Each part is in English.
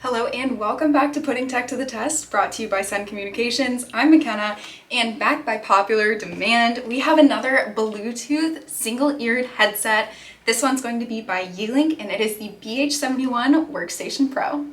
Hello and welcome back to Putting Tech to the Test, brought to you by Sencommunications. I'm Makena, and back by popular demand, we have another Bluetooth single-eared headset. This one's going to be by Yealink, and it is the BH71 Workstation Pro.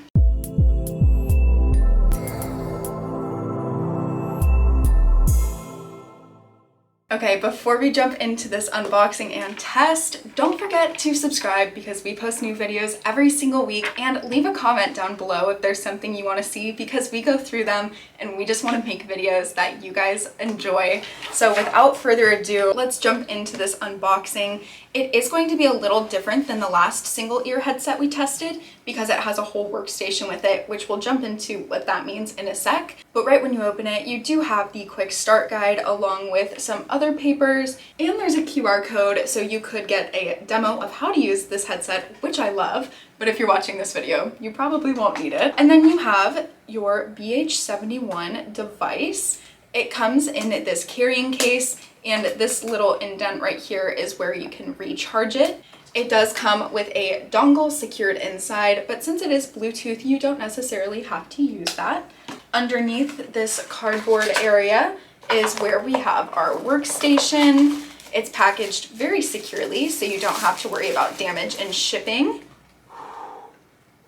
Okay, before we jump into this unboxing and test, don't forget to subscribe because we post new videos every single week, and leave a comment down below if there's something you want to see because we go through them and we just want to make videos that you guys enjoy. So without further ado, let's jump into this unboxing. It is going to be a little different than the last single ear headset we tested because it has a whole workstation with it, which we'll jump into what that means in a sec. But right when you open it, you do have the quick start guide along with some other papers, and there's a QR code so you could get a demo of how to use this headset, which I love, but if you're watching this video, you probably won't need it. And then you have your BH71 device. It comes in this carrying case, and this little indent right here is where you can recharge it. It does come with a dongle secured inside, but since it is Bluetooth, you don't necessarily have to use that. Underneath this cardboard area is where we have our workstation. It's packaged very securely, so you don't have to worry about damage and shipping.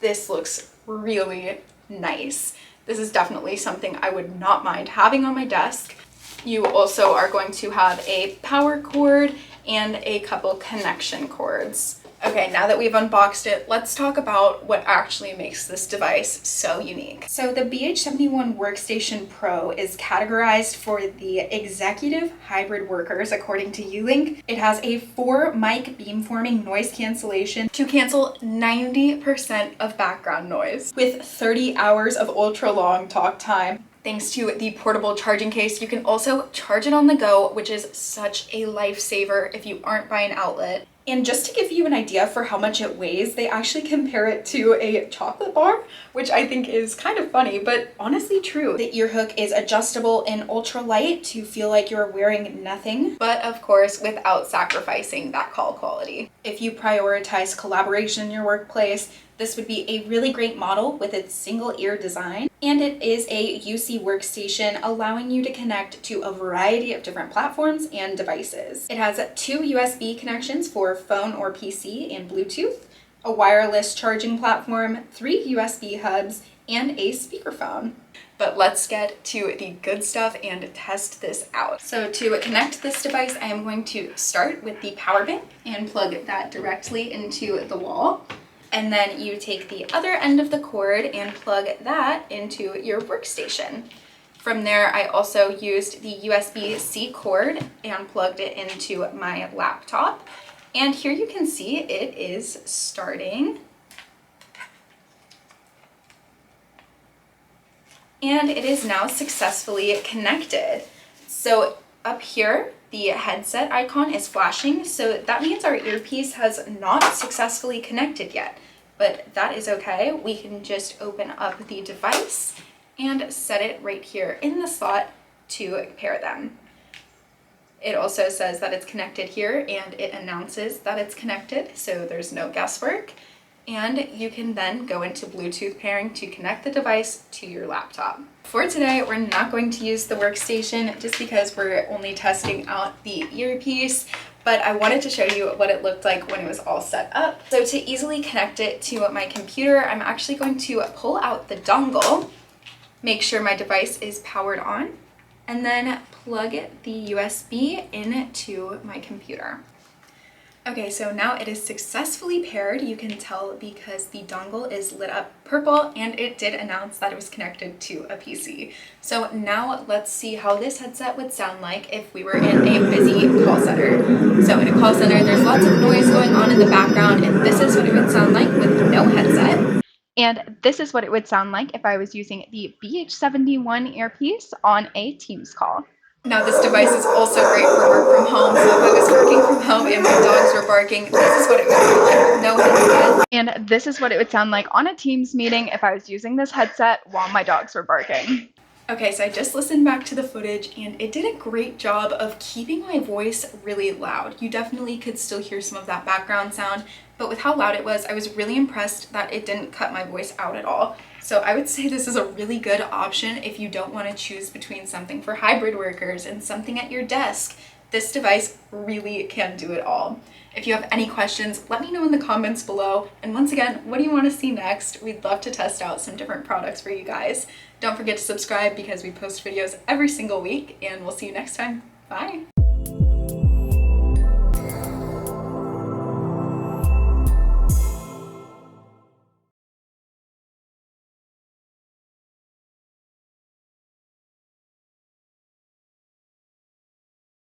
This looks really nice. This is definitely something I would not mind having on my desk. You also are going to have a power cord and a couple connection cords. Okay, now that we've unboxed it, let's talk about what actually makes this device so unique. So the BH71 Workstation Pro is categorized for the executive hybrid workers, according to Yealink. It has a 4-mic beamforming noise cancellation to cancel 90% of background noise with 30 hours of ultra-long talk time. Thanks to the portable charging case, you can also charge it on the go, which is such a lifesaver if you aren't by an outlet. And just to give you an idea for how much it weighs, they actually compare it to a chocolate bar, which I think is kind of funny, but honestly true. The ear hook is adjustable in ultralight to feel like you're wearing nothing, but of course without sacrificing that call quality. If you prioritize collaboration in your workplace, this would be a really great model with its single ear design. And it is a UC workstation, allowing you to connect to a variety of different platforms and devices. It has 2 USB connections for phone or PC and Bluetooth, a wireless charging platform, 3 USB hubs, and a speakerphone. But let's get to the good stuff and test this out. So to connect this device, I am going to start with the power bank and plug that directly into the wall. And then you take the other end of the cord and plug that into your workstation. From there, I also used the USB-C cord and plugged it into my laptop. And here you can see it is starting. And it is now successfully connected. So up here, the headset icon is flashing, so that means our earpiece has not successfully connected yet, but that is okay. We can just open up the device and set it right here in the slot to pair them. It also says that it's connected here, and it announces that it's connected, so there's no guesswork. And you can then go into Bluetooth pairing to connect the device to your laptop. For today, we're not going to use the workstation just because we're only testing out the earpiece, but I wanted to show you what it looked like when it was all set up. So to easily connect it to my computer, I'm actually going to pull out the dongle, make sure my device is powered on, and then plug the USB into my computer. Okay, so now it is successfully paired. You can tell because the dongle is lit up purple, and it did announce that it was connected to a PC. So now let's see how this headset would sound like if we were in a busy call center. So in a call center, there's lots of noise going on in the background, and this is what it would sound like with no headset. And this is what it would sound like if I was using the BH71 earpiece on a Teams call. Now this device is also great for work from home, so if I was working from home and my dogs were barking, this is what it would sound like with no headset. And this is what it would sound like on a Teams meeting if I was using this headset while my dogs were barking. Okay, so I just listened back to the footage and it did a great job of keeping my voice really loud. You definitely could still hear some of that background sound, but with how loud it was, I was really impressed that it didn't cut my voice out at all. So I would say this is a really good option if you don't want to choose between something for hybrid workers and something at your desk. This device really can do it all. If you have any questions, let me know in the comments below. And once again, what do you want to see next? We'd love to test out some different products for you guys. Don't forget to subscribe because we post videos every single week, and we'll see you next time. Bye!